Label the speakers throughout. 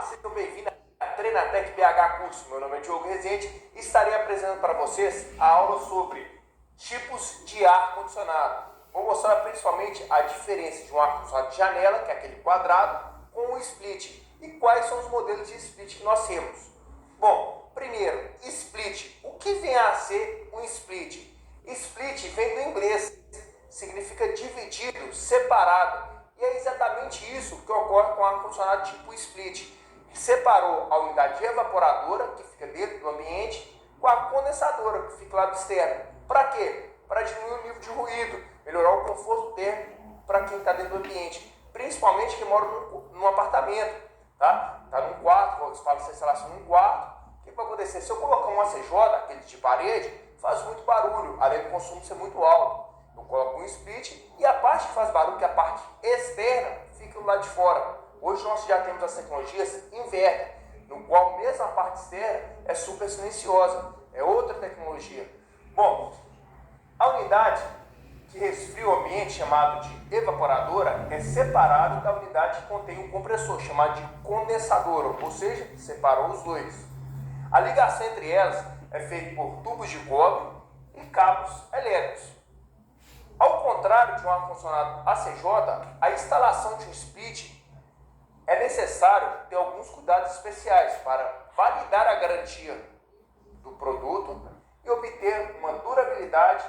Speaker 1: sejam bem-vindos a Treinatec BH Curso. Meu nome é Diogo Rezende e estarei apresentando para vocês a aula sobre tipos de ar-condicionado. Vou mostrar principalmente a diferença de um ar-condicionado de janela, que é aquele quadrado, com um split, e quais são os modelos de split que nós temos. Bom, primeiro, split. O que vem a ser um split? Split vem do inglês, significa dividido, separado. E é exatamente isso que ocorre com o ar-condicionado tipo split. Separou a unidade evaporadora, que fica dentro do ambiente, com a condensadora, que fica lá do externo. Para quê? Para diminuir o nível de ruído, melhorar o conforto térmico para quem está dentro do ambiente, principalmente quem mora num apartamento, tá? Está num quarto, vou falar essa instalação num quarto. O que vai acontecer? Se eu colocar um ACJ, aquele de parede, faz muito barulho, além do consumo ser muito alto. Eu coloco um split e a parte que faz barulho, que é a parte externa, fica do lado de fora. Hoje nós já temos as tecnologias inverter, no qual mesmo a parte externa é super silenciosa. É outra tecnologia. Bom, a unidade que resfria o ambiente, chamado de evaporadora, é separada da unidade que contém um compressor, chamado de condensadora, ou seja, separou os dois. A ligação entre elas é feita por tubos de cobre e cabos elétricos. Ao contrário de um ar-condicionado ACJ, a instalação de um split é necessário ter alguns cuidados especiais para validar a garantia do produto e obter uma durabilidade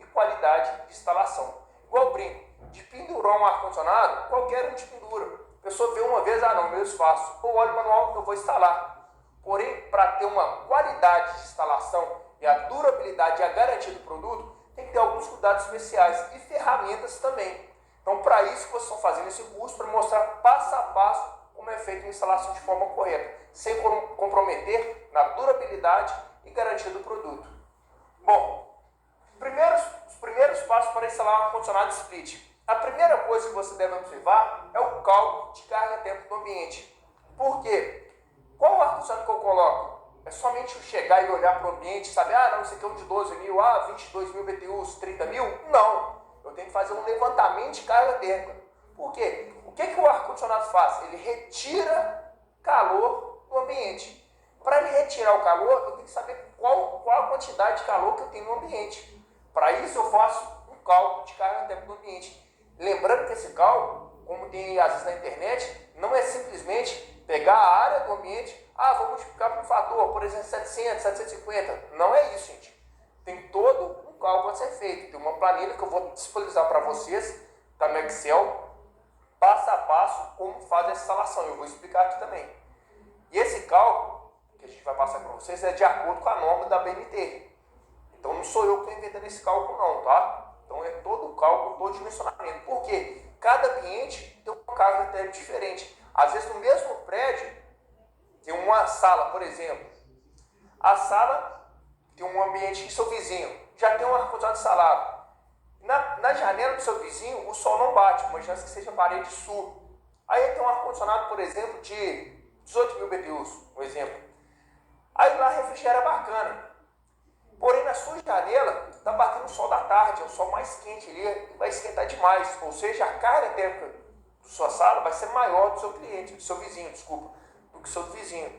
Speaker 1: e qualidade de instalação. Igual brinco, de pendurar um ar-condicionado, qualquer um de pendura. A pessoa vê uma vez, não, meu espaço, ou olha o manual, eu vou instalar. Porém, para ter uma qualidade de instalação e a durabilidade e a garantia do produto, tem que ter alguns cuidados especiais e ferramentas também. Então, para isso que vocês estão fazendo esse curso, para mostrar passo a passo como é feita a instalação de forma correta, sem comprometer na durabilidade e garantia do produto. Bom, os primeiros passos para instalar um ar-condicionado split. A primeira coisa que você deve observar é o cálculo de carga térmica do ambiente. Por quê? Qual ar-condicionado que eu coloco? É somente eu chegar e olhar para o ambiente e saber, não, esse aqui é um de 12 mil, 22 mil BTUs, 30 mil? Não! Eu tenho que fazer um levantamento de carga térmica. Por quê? O que o ar-condicionado faz? Ele retira calor do ambiente. Para ele retirar o calor, eu tenho que saber qual a quantidade de calor que eu tenho no ambiente. Para isso, eu faço um cálculo de carga térmica do ambiente. Lembrando que esse cálculo, como tem às vezes na internet, não é simplesmente pegar a área do ambiente, vou multiplicar por um fator, por exemplo, 700, 750. Não é isso, gente. Tem todo um cálculo a ser feito. Tem uma planilha que eu vou disponibilizar para vocês, tá no Excel, passo a passo, como faz a instalação. Eu vou explicar aqui também. E esse cálculo, que a gente vai passar para vocês, é de acordo com a norma da BNT. Então não sou eu que estou inventando esse cálculo não, tá? Então é todo o cálculo, todo o dimensionamento. Por quê? Cada ambiente tem uma carga térmica diferente. Às vezes no mesmo prédio, tem uma sala, por exemplo. A sala tem um ambiente que seu vizinho já tem um ar-condicionado instalado. Na janela do seu vizinho, o sol não bate, uma chance que seja parede sul. Aí tem um ar-condicionado, por exemplo, de 18 mil BTUs, um exemplo. Aí lá refrigera bacana. Porém, na sua janela, está batendo o sol da tarde, é o sol mais quente ali, vai esquentar demais. Ou seja, a carga térmica da sua sala vai ser maior do seu cliente, do seu vizinho, do que o seu vizinho.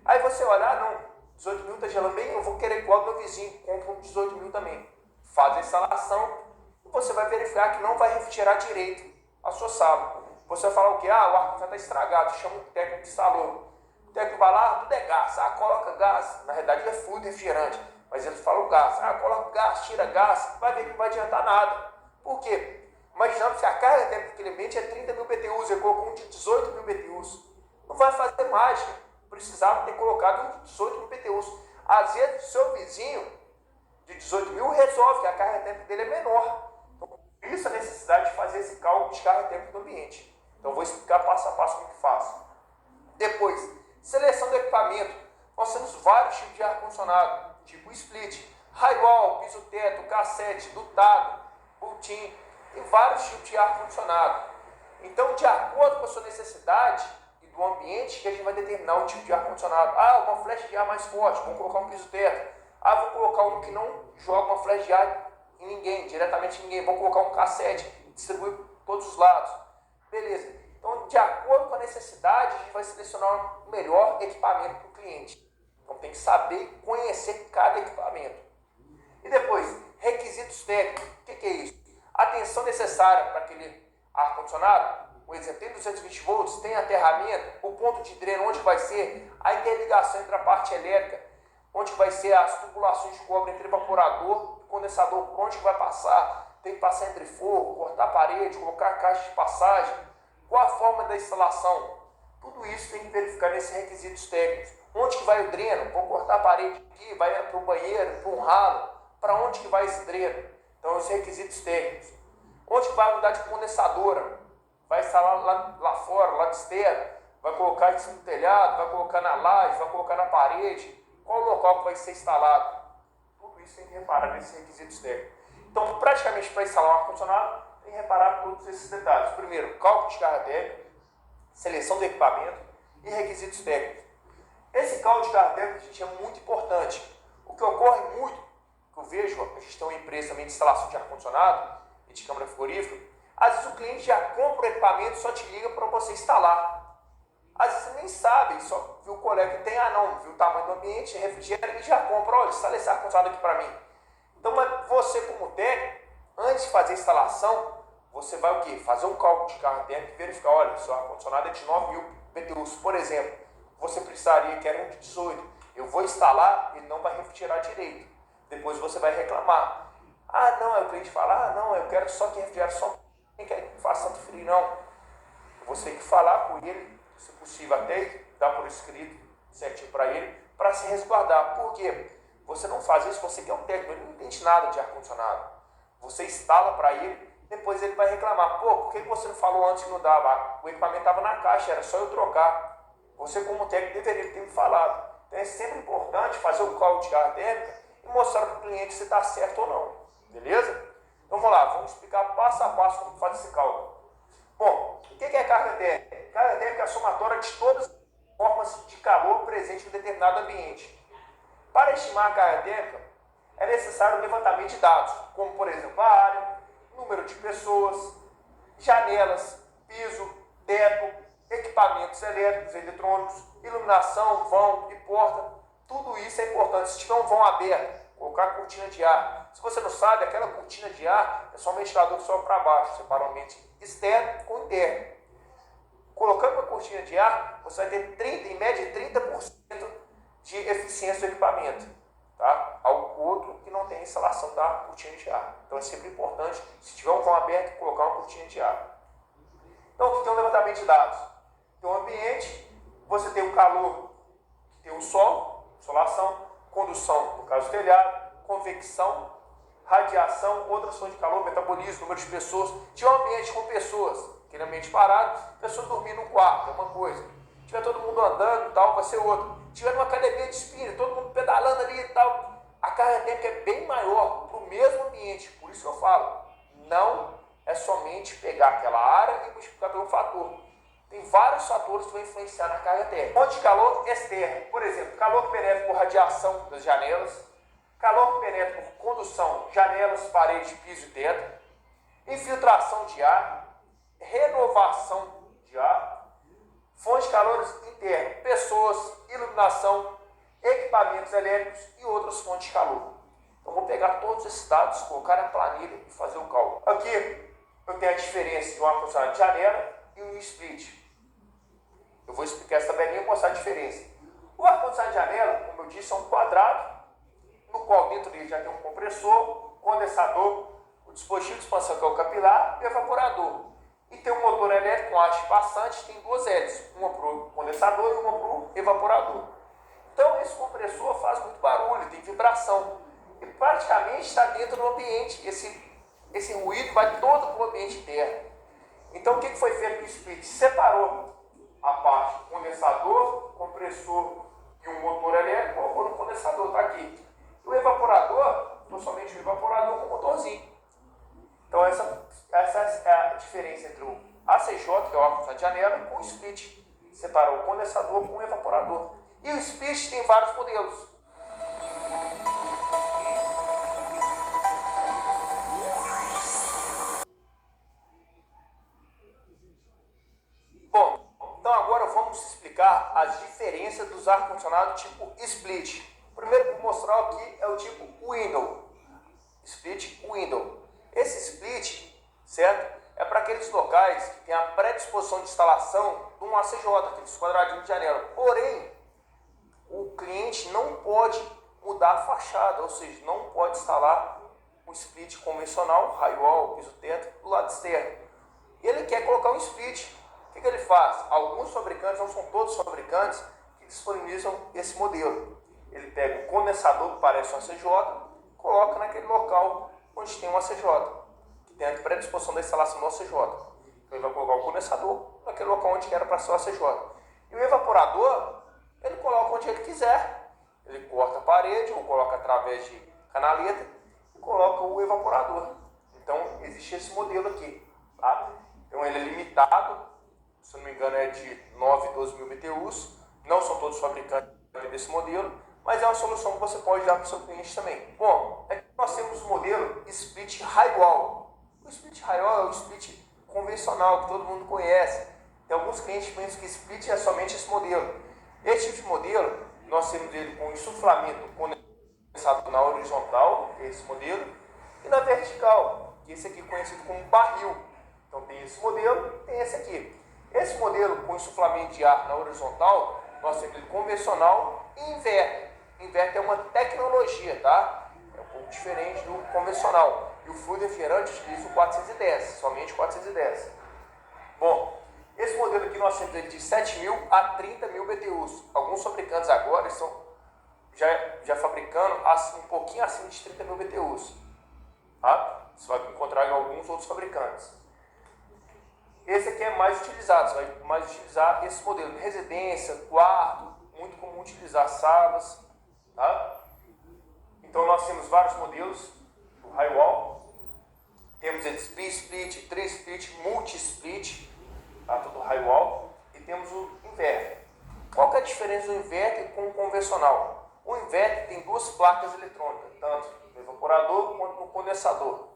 Speaker 1: Aí você olha, não, 18 mil está gelando bem, eu vou querer igual do meu vizinho, compra um 18 mil também. Faz a instalação e você vai verificar que não vai refrigerar direito a sua sala. Você vai falar o quê? O ar-condicionado está estragado, chama o técnico que instalou. O técnico vai lá, tudo é gás, coloca gás. Na realidade é fluido refrigerante, mas eles falam gás. Coloca gás, tira gás, vai ver que não vai adiantar nada. Por quê? Imaginamos que a carga térmica daquele ambiente é 30 mil BTUs, eu colocou um de 18 mil BTUs. Não vai fazer mágica. Precisava ter colocado um de 18 mil BTUs. Às vezes o seu vizinho de 18 mil resolve que a carga térmica dele é menor. Então, por isso a necessidade de fazer esse cálculo de carga térmica do ambiente. Então, vou explicar passo a passo como que faz. Depois, seleção do equipamento. Nós temos vários tipos de ar-condicionado, tipo split, high-wall, piso-teto, cassete, dutado, built-in, tem vários tipos de ar-condicionado. Então, de acordo com a sua necessidade e do ambiente, que a gente vai determinar o tipo de ar-condicionado. Uma flecha de ar mais forte, vamos colocar um piso-teto. Vou colocar um que não joga uma flecha de ar em ninguém, diretamente em ninguém. Vou colocar um cassete, distribui por todos os lados. Beleza. Então, de acordo com a necessidade, a gente vai selecionar o melhor equipamento para o cliente. Então, tem que saber e conhecer cada equipamento. E depois, requisitos técnicos. O que é isso? A tensão necessária para aquele ar-condicionado. Por exemplo, tem 220 volts, tem aterramento, o ponto de dreno, onde vai ser, a interligação entre a parte elétrica, onde vai ser as tubulações de cobre entre evaporador e condensador, por onde vai passar, tem que passar entre forro, cortar a parede, colocar a caixa de passagem, qual a forma da instalação. Tudo isso tem que verificar nesses requisitos técnicos. Onde que vai o dreno? Vou cortar a parede aqui, vai para o banheiro, para um ralo, para onde que vai esse dreno? Então, os requisitos técnicos. Onde que vai a unidade condensadora? Vai instalar lá fora, lá de externo, vai colocar em cima do telhado, vai colocar na laje, vai colocar na parede, qual o local que vai ser instalado. Tudo isso tem que reparar nesses requisitos técnicos. Então, praticamente para instalar um ar-condicionado, tem que reparar todos esses detalhes. Primeiro, cálculo de carga térmica, seleção do equipamento e requisitos técnicos. Esse cálculo de carga térmica, gente, é muito importante. O que ocorre muito, que eu vejo, a gente tem uma empresa também de instalação de ar-condicionado e de câmara frigorífica. Às vezes o cliente já compra o equipamento e só te liga para você instalar. Às vezes você nem sabe, só viu o colega que tem, viu o tamanho do ambiente, refrigera e já compra, olha, instala esse ar-condicionado aqui para mim. Então, mas você como técnico, antes de fazer a instalação, você vai o quê? Fazer um cálculo de carga térmica e verificar, olha, seu ar-condicionado é de 9.000 BTUs, por exemplo, você precisaria que era um de 18, eu vou instalar, ele não vai refrigerar direito. Depois você vai reclamar. Aí o cliente fala, eu quero só que refrigere só. Nem quer que faça tanto frio, não. Você tem que falar com ele, se possível até dar por escrito certinho para ele, para se resguardar. Por quê? Você não faz isso, você que é um técnico, ele não entende nada de ar-condicionado. Você instala para ele, depois ele vai reclamar. Por que você não falou antes que não dava? O equipamento estava na caixa, era só eu trocar. Você como técnico deveria ter me falado. Então é sempre importante fazer o cálculo de carga térmica e mostrar para o cliente se está certo ou não. Beleza? Então vamos lá, vamos explicar passo a passo como faz esse cálculo. Bom, o que é carga térmica? Carga térmica é a somatória de todas as formas de calor presente em determinado ambiente. Para estimar a carga térmica, é necessário o levantamento de dados, como por exemplo a área, número de pessoas, janelas, piso, teto, equipamentos elétricos e eletrônicos, iluminação, vão e porta. Tudo isso é importante. Se tiver um vão aberto, colocar cortina de ar. Se você não sabe, aquela cortina de ar é só um ventilador que sobe para baixo, separa o ambiente externo com interno. Colocando uma cortina de ar, você vai ter em média 30% de eficiência do equipamento. Tá? Ao outro que não tem instalação da cortina de ar. Então é sempre importante, se tiver um vão aberto, colocar uma cortina de ar. Então aqui tem um levantamento de dados. Tem um ambiente, você tem o calor, tem o sol, insolação, condução, no caso do telhado, convecção, radiação, outras fontes de calor, metabolismo, número de pessoas. Tinha um ambiente com pessoas, aquele ambiente parado, pessoas dormindo no quarto, é uma coisa. Tiver todo mundo andando e tal, vai ser outro. Tiver numa academia de espírito, todo mundo pedalando ali e tal, a carga térmica é bem maior para o mesmo ambiente. Por isso que eu falo, não é somente pegar aquela área e multiplicar pelo fator. Tem vários fatores que vão influenciar na carga térmica. Fonte de calor externo, por exemplo, calor que penetra por radiação das janelas, calor que penetra por condução, janelas, paredes, piso e teto, infiltração de ar, renovação de ar, fonte de calor interno, pessoas, iluminação, equipamentos elétricos e outras fontes de calor. Então vou pegar todos esses dados, colocar na planilha e fazer o cálculo. Aqui eu tenho a diferença de um ar-condicionado de janela e um split. Eu vou explicar essa tabelinha e mostrar a diferença. O ar-condicionado de janela, como eu disse, é um quadrado, no qual dentro dele já tem um compressor, condensador, o dispositivo de expansão que é o capilar e o evaporador. E tem um motor elétrico com haste passante, tem duas hélices, uma para o condensador e uma para o evaporador. Então esse compressor faz muito barulho, tem vibração. E praticamente está dentro do ambiente. Esse ruído vai todo para o ambiente interno. Então o que foi feito com o split? Separou a parte condensador, compressor e um motor elétrico, colocou no condensador, está aqui. O evaporador, não somente o evaporador com o motorzinho. Então essa é a diferença entre o ACJ, que é o ar-condicionado de janela, com o split. Separou o condensador com o evaporador. E o split tem vários modelos. vamos explicar as diferenças dos ar-condicionados tipo split. O primeiro que eu vou mostrar aqui é o tipo window. Split window. Esse split, certo? É para aqueles locais que tem a predisposição de instalação de um ACJ, aqueles quadradinhos de janela. Porém, o cliente não pode mudar a fachada, ou seja, não pode instalar o split convencional, raio-wall, piso-teto, do lado externo. Ele quer colocar um split. O que ele faz? Alguns fabricantes, não são todos os fabricantes, que disponibilizam esse modelo. Ele pega um condensador que parece um ACJ, coloca naquele local onde tem um ACJ, que tem a predisposição da instalação do ACJ. Então ele vai colocar o condensador naquele local onde era para ser o ACJ. E o evaporador, ele coloca onde ele quiser. Ele corta a parede ou coloca através de canaleta e coloca o evaporador. Então existe esse modelo aqui. Tá? Então ele é limitado, se não me engano é de 9 e 12 mil BTUs. Não são todos os fabricantes desse modelo, mas é uma solução que você pode dar para o seu cliente também. Bom, aqui nós temos o modelo Split High-Wall. O Split High-Wall é o split convencional que todo mundo conhece. Tem alguns clientes que pensam que Split é somente esse modelo. Esse tipo de modelo, nós temos ele com insuflamento condensado na horizontal, que é esse modelo, e na vertical, que esse aqui é conhecido como barril. Então tem esse modelo, tem esse aqui. Esse modelo com insuflamento de ar na horizontal, nós temos ele convencional e inverter. Inverter é uma tecnologia, tá? É um pouco diferente do convencional. E o fluido refrigerante utiliza o 410, somente o 410. Bom, esse modelo aqui nós temos ele de 7 mil a 30 mil BTUs. Alguns fabricantes agora estão já fabricando um pouquinho acima de 30 mil BTUs. Tá? Você vai encontrar em alguns outros fabricantes. Esse aqui é mais utilizado, você vai mais utilizar esse modelo em residência, quarto, muito comum utilizar salas. Tá? Então nós temos vários modelos do High-Wall. Temos ele split, 3-split, multi-split, tá? Tudo High-Wall. E temos o inverter. Qual que é a diferença do inverter com o convencional? O inverter tem duas placas eletrônicas, tanto no evaporador quanto no condensador.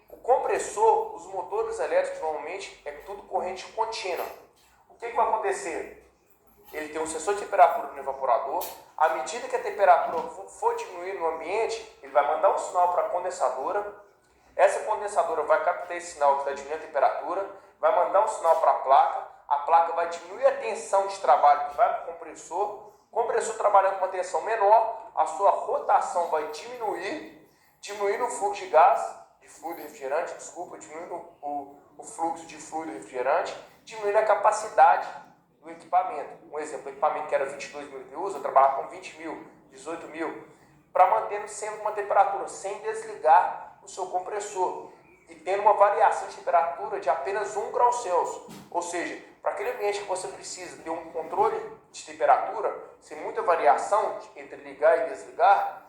Speaker 1: O compressor, os motores elétricos normalmente é tudo corrente contínua. O que vai acontecer? Ele tem um sensor de temperatura no evaporador. À medida que a temperatura for diminuir no ambiente, ele vai mandar um sinal para a condensadora. Essa condensadora vai captar esse sinal que está diminuindo a temperatura, vai mandar um sinal para a placa vai diminuir a tensão de trabalho que vai para o compressor. O compressor trabalhando com uma tensão menor, a sua rotação vai diminuindo o fluxo de gás, de fluido refrigerante, diminuindo o fluxo de fluido refrigerante, diminuindo a capacidade do equipamento. Um exemplo, o equipamento que era 22 mil BTUs, eu trabalhava com 20 mil, 18 mil, para manter sempre uma temperatura, sem desligar o seu compressor e tendo uma variação de temperatura de apenas 1 grau Celsius. Ou seja, para aquele ambiente que você precisa ter um controle de temperatura, sem muita variação entre ligar e desligar,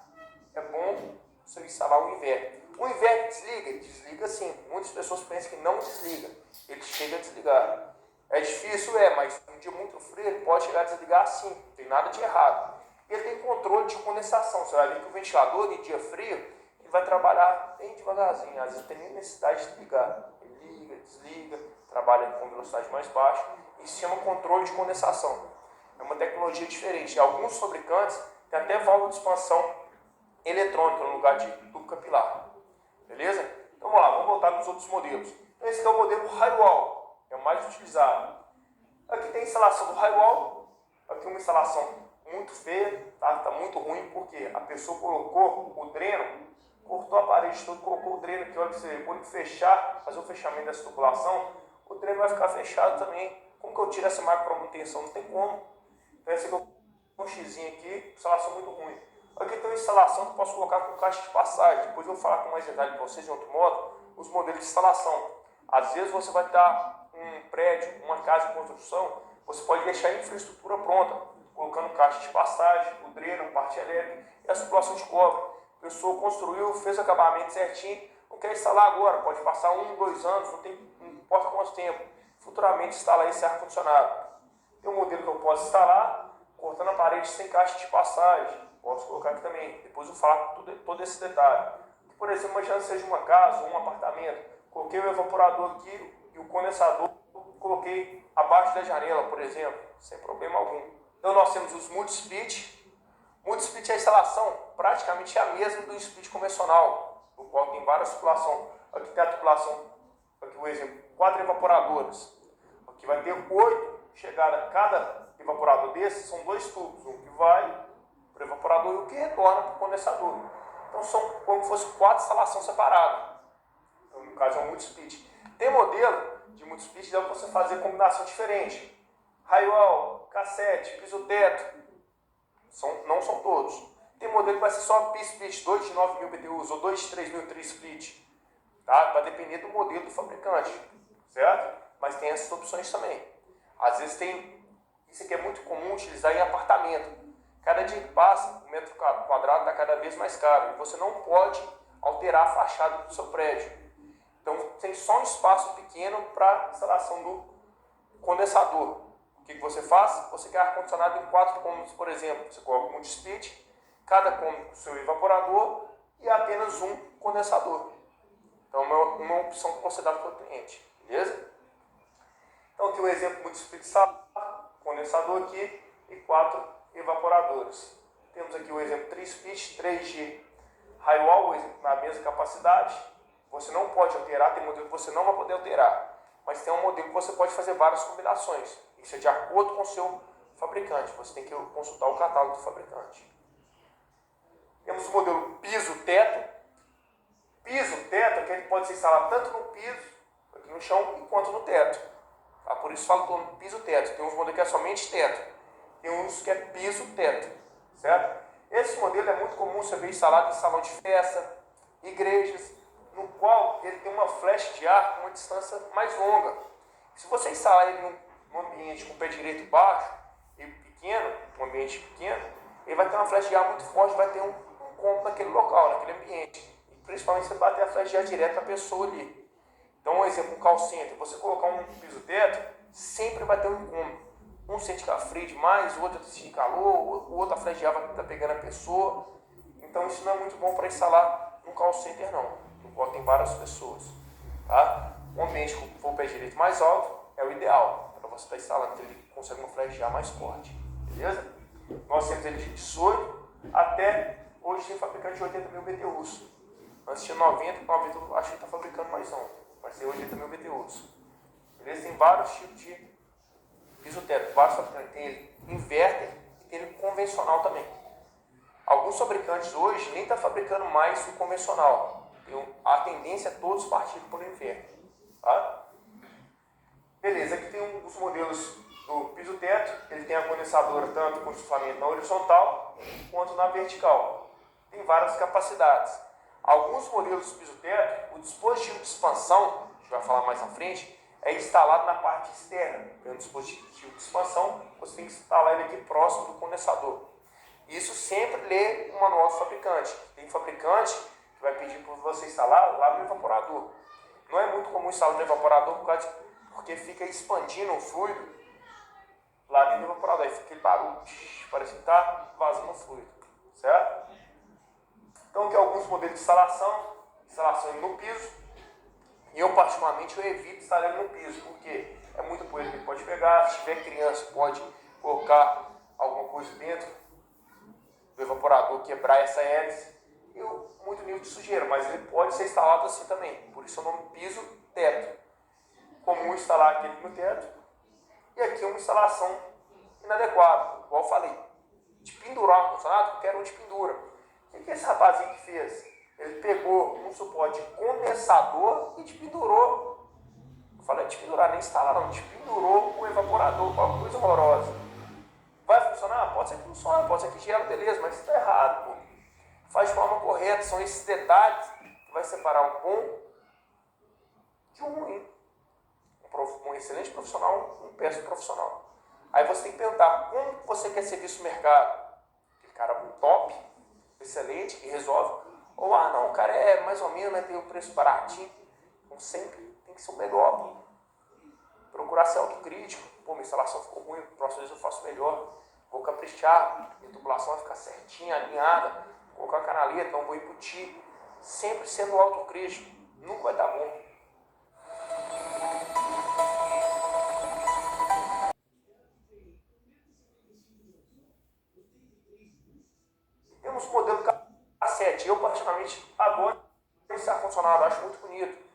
Speaker 1: é bom você instalar o inverter. O inverter desliga? Ele desliga sim. Muitas pessoas pensam que não desliga. Ele chega a desligar. É difícil, mas um dia muito frio ele pode chegar a desligar sim. Não tem nada de errado. Ele tem controle de condensação. Você vai ver que o ventilador, em dia frio, ele vai trabalhar bem devagarzinho. Às vezes tem nem necessidade de ligar. Ele liga, desliga, trabalha com velocidade mais baixa. Isso se chama controle de condensação. É uma tecnologia diferente. Alguns fabricantes têm até válvula de expansão eletrônica no lugar de tubo capilar. Beleza? Então vamos lá, vamos voltar nos outros modelos. Esse aqui é o modelo High-Wall, é o mais utilizado. Aqui tem a instalação do High-Wall. Aqui uma instalação muito feia, tá muito ruim, porque a pessoa colocou o dreno, cortou a parede toda, colocou o dreno aqui, olha pra você ver, quando fechar, fazer o fechamento dessa tubulação, o dreno vai ficar fechado também. Como que eu tiro essa máquina para manutenção? Não tem como. Então esse aqui é um xizinho aqui, instalação muito ruim. Aqui tem uma instalação que eu posso colocar com caixa de passagem. Depois eu vou falar com mais detalhe para vocês de outro modo, os modelos de instalação. Às vezes você vai estar um prédio, uma casa de construção, você pode deixar a infraestrutura pronta, colocando caixa de passagem, o dreno, parte elétrica e a circulação de cobre. A pessoa construiu, fez o acabamento certinho, não quer instalar agora, pode passar 1, 2 anos, não importa quanto tempo. Futuramente instalar esse ar-condicionado. Tem um modelo que eu posso instalar, cortando a parede sem caixa de passagem. Posso colocar aqui também, depois eu vou falar todo esse detalhe. Por exemplo, imagina seja uma casa ou um apartamento, coloquei o evaporador aqui e o condensador coloquei abaixo da janela, por exemplo. sem problema algum. Então nós temos os multi-split. Multi-split, a instalação praticamente é a mesma do split convencional, no qual tem várias tubulações. Aqui tem a tubulação, aqui o exemplo, 4 evaporadores. Aqui vai ter 8 chegadas. Cada evaporador desses são 2 tubos, um que vai para o evaporador e o que retorna para o condensador. Então são como se fosse 4 instalações separadas. Então, no caso é um multi-split. Tem modelo de multi-split que dá para você fazer combinação diferente. Raio-wall, cassete, piso-teto. Não são todos. Tem modelo que vai ser só P-split, 2 de 9.000 BTUs ou 2 de 3.000 tri-split. Tá? Vai depender do modelo do fabricante, certo? Mas tem essas opções também. Às vezes tem, isso aqui é muito comum utilizar em apartamento. Cada dia que passa, o metro quadrado está cada vez mais caro. E você não pode alterar a fachada do seu prédio. Então tem só um espaço pequeno para instalação do condensador. O que você faz? Você quer ar-condicionado em 4 cômodos, por exemplo. Você coloca um multi-split, cada cômodo com o seu evaporador e apenas um condensador. Então, uma opção que você dá para o cliente, beleza? Então, aqui o exemplo multi-split sala, condensador aqui e 4 evaporadores. Temos aqui o exemplo 3-split, 3G raio-wall, na mesma capacidade. Você não pode alterar, tem modelo que você não vai poder alterar, mas tem um modelo que você pode fazer várias combinações. Isso é de acordo com o seu fabricante, você tem que consultar o catálogo do fabricante. Temos o modelo piso-teto. Piso-teto é que ele pode ser instalado tanto no piso, aqui no chão, quanto no teto. Tá? Por isso falo todo piso-teto. Tem uns modelos que é somente teto, tem uns que é piso-teto, certo? Esse modelo é muito comum você ver instalado em salão de festa, igrejas, no qual ele tem uma flecha de ar com uma distância mais longa. Se você instalar ele num ambiente com o pé direito baixo e pequeno, um ambiente pequeno, ele vai ter uma flecha de ar muito forte, vai ter um cômodo naquele local, naquele ambiente. E principalmente se você bater a flecha de ar direto na pessoa ali. Então, um exemplo, um call center, você colocar um piso-teto, sempre vai ter um incômodo. Um sente frio demais, o outro sente calor, o outro a flecha de ar vai estar pegando a pessoa. Então, isso não é muito bom para instalar num call center, não. No qual tem várias pessoas. Tá? Um ambiente com o pé direito mais alto é o ideal para você estar instalando, ele consegue uma flecha de ar mais forte. Beleza? Nós temos ele de 18 até hoje tem fabricante de 80.000 BTUs. Antes tinha 90 acho que está fabricando mais não. Vai ser 80.000 BTUs. Beleza? Tem vários tipos de piso-teto. Vários fabricantes. Tem ele inverter e tem ele convencional também. Alguns fabricantes hoje nem estão fabricando mais o convencional. A tendência é todos partirem por inverter. Tá? Beleza, aqui tem os modelos do piso-teto. Ele tem a condensadora tanto com estufamento na horizontal quanto na vertical. Tem várias capacidades. Alguns modelos do piso-teto, o dispositivo de expansão, a gente vai falar mais na frente, é instalado na parte externa. Tem um dispositivo de expansão, você tem que instalar ele aqui próximo do condensador. Isso sempre lê o manual do fabricante. Tem fabricante que vai pedir para você instalar lá no evaporador. Não é muito comum instalar no evaporador porque fica expandindo o fluido lá dentro do evaporador. Aí fica aquele barulho, parece que está vazando o fluido, certo? Então aqui alguns modelos de instalação no piso. E eu particularmente evito instalar ele no piso, porque é muito poeira que ele pode pegar. Se tiver criança, pode colocar alguma coisa dentro do evaporador, quebrar essa hélice. E muito nível de sujeira, mas ele pode ser instalado assim também. Por isso é o nome piso-teto. Comum instalar aqui no teto. E aqui uma instalação inadequada, igual eu falei. De pendurar um funcionário, eu quero um de pendura. O que esse rapazinho que fez? Ele pegou um suporte de condensador e despendurou. Eu falei, despendurrar, nem instalar não, despendurou o evaporador, uma coisa horrorosa. Vai funcionar? Pode ser que funcione, pode ser que gela, beleza, mas isso está errado, pô. Faz de forma correta, são esses detalhes que vai separar um bom de um ruim. Um excelente profissional, um péssimo profissional. Aí você tem que perguntar, como você quer ser visto no mercado? Aquele cara top, excelente, que resolve. Ou, não, o cara é mais ou menos, mas tem um preço baratinho. Então sempre tem que ser o melhor. Pô. Procurar ser autocrítico. Pô, minha instalação ficou ruim, próxima vez eu faço melhor. Vou caprichar, minha tubulação vai ficar certinha, alinhada. Vou colocar a canaleta, não vou embutir. Sempre sendo autocrítico. Nunca vai dar bom. ar-condicionado, acho muito bonito.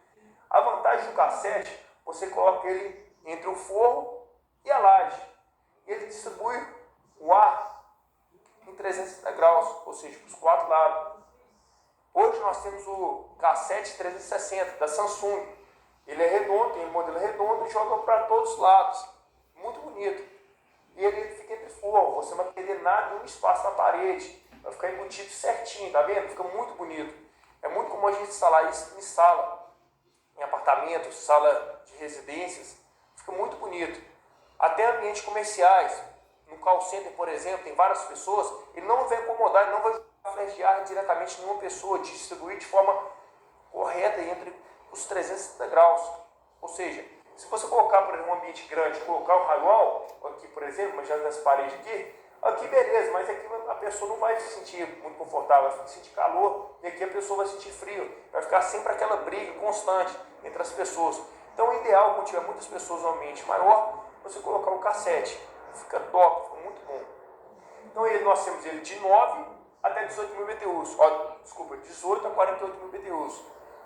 Speaker 1: A vantagem do cassete, você coloca ele entre o forro e a laje. E ele distribui o ar em 360 graus, ou seja, para os 4 lados. Hoje nós temos o cassete 360 da Samsung. Ele é redondo, tem um modelo redondo e joga para todos os lados. Muito bonito. E ele fica entre forro, você não vai perder nada, nenhum espaço na parede. Vai ficar embutido certinho, tá vendo? Fica muito bonito. É muito comum a gente instalar isso em sala, em apartamentos, sala de residências. Fica muito bonito. Até ambientes comerciais. No call center, por exemplo, tem várias pessoas. Ele não vai incomodar, ele não vai jogar flash de ar diretamente em nenhuma pessoa, distribuir de forma correta entre os 360 graus. Ou seja, se você colocar, por exemplo, um ambiente grande, colocar um drywall, aqui, por exemplo, mas já nessa parede aqui beleza, mas aqui a pessoa não vai se sentir muito confortável, vai sentir calor, e aqui a pessoa vai sentir frio. Vai ficar sempre aquela briga constante entre as pessoas. Então, o ideal, quando tiver muitas pessoas no ambiente maior, você colocar o cassete. Fica top, fica muito bom. Então, nós temos ele de 9 até 18 mil BTUs. 18 a 48 mil BTUs.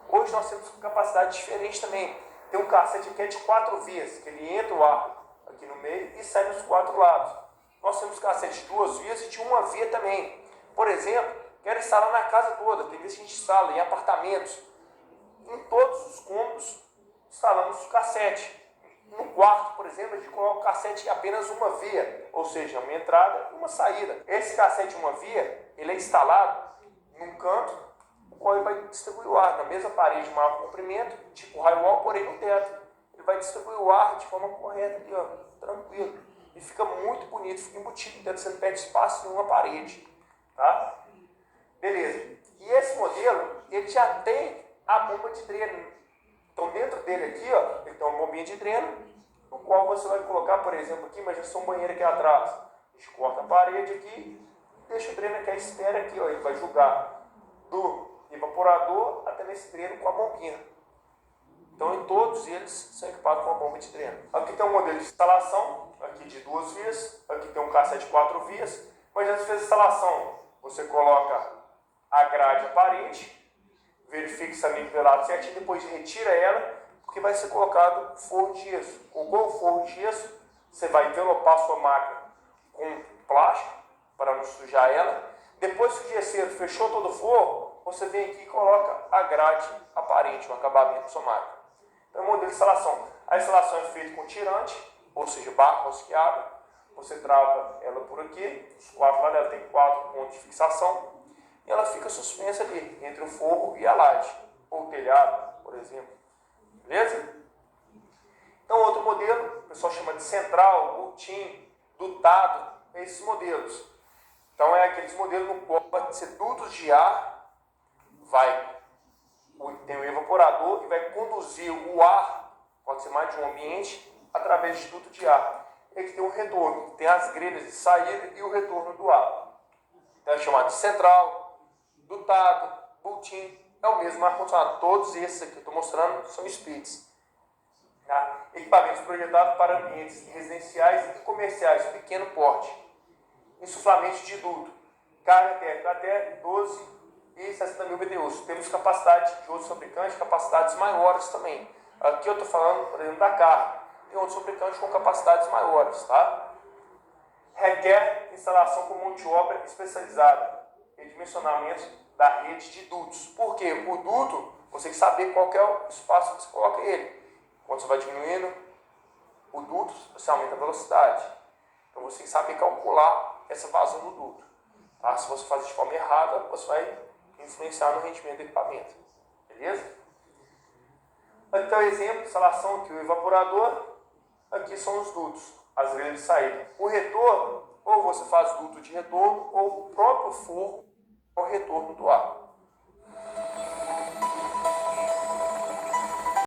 Speaker 1: Hoje nós temos capacidade diferente também. Tem um cassete que é de 4 vias, que ele entra o ar aqui no meio e sai dos 4 lados. Nós temos cassete de 2 vias e de 1 via também. Por exemplo, quero instalar na casa toda. Tem vezes que a gente instala em apartamentos. Em todos os cômodos, instalamos o cassete. No quarto, por exemplo, a gente coloca o cassete em apenas 1 via, ou seja, uma entrada e uma saída. Esse cassete de 1 via, ele é instalado num canto, o qual ele vai distribuir o ar na mesma parede de maior comprimento, tipo drywall, porém no teto. Ele vai distribuir o ar de forma correta ali, ó, tranquilo. E fica muito bonito, fica embutido dentro, você não perde espaço em uma parede. Tá? Beleza. E esse modelo, ele já tem a bomba de dreno. Então, dentro dele aqui, ó, ele tem uma bombinha de dreno, no qual você vai colocar, por exemplo, aqui, imagina se um banheiro aqui atrás. A gente corta a parede aqui, deixa o dreno aqui à espera aqui, ó, ele vai jogar do evaporador até nesse dreno com a bombinha. Então, em todos eles são equipados com a bomba de dreno. Aqui tem um modelo de instalação, aqui de 2 vias, aqui tem um cassete de 4 vias, mas antes de fazer a instalação, você coloca a grade aparente, verifique se está nivelado certinho, depois retira ela, porque vai ser colocado forro de gesso. Com o forro de gesso, você vai envelopar a sua máquina com plástico, para não sujar ela. Depois que o gesseiro fechou todo o forro, você vem aqui e coloca a grade aparente, o acabamento da sua máquina. Então, o modelo de instalação. A instalação é feita com tirante, ou seja, barra rosqueada. Você trava ela por aqui, os 4 lados dela tem 4 pontos de fixação, e ela fica suspensa ali, entre o forro e a laje, ou o telhado, por exemplo. Beleza? Então, outro modelo, o pessoal chama de central, butim, dutado, é esses modelos. Então, é aqueles modelos no qual vai ser dutos de ar, tem um evaporador que vai conduzir o ar, pode ser mais de um ambiente, através de duto de ar. E aqui tem um retorno, tem as grelhas de saída e o retorno do ar. Então, é chamado de central, dutado, butim, é o mesmo ar-condicionado. Todos esses aqui que eu estou mostrando são speeds. Tá? Equipamentos projetados para ambientes residenciais e comerciais de pequeno porte. Insuflamento de duto. Carga térmica até 12 e 60 mil BTUs. Temos capacidade de outros fabricantes, capacidades maiores também. Aqui eu estou falando, por exemplo, da carga. Tem outros fabricantes com capacidades maiores. Tá? Requer instalação com mão de obra especializada e dimensionamento da rede de dutos. Por quê? O duto, você tem que saber qual que é o espaço que você coloca ele. Quando você vai diminuindo o duto, você aumenta a velocidade. Então você tem que saber calcular essa vazão do duto. Tá? Se você fazer de forma errada, você vai influenciar no rendimento do equipamento. Beleza? Aqui é o exemplo de instalação aqui, o evaporador. Aqui são os dutos, as grelhas de saída. O retorno, ou você faz duto de retorno, ou o próprio forro é o retorno do ar.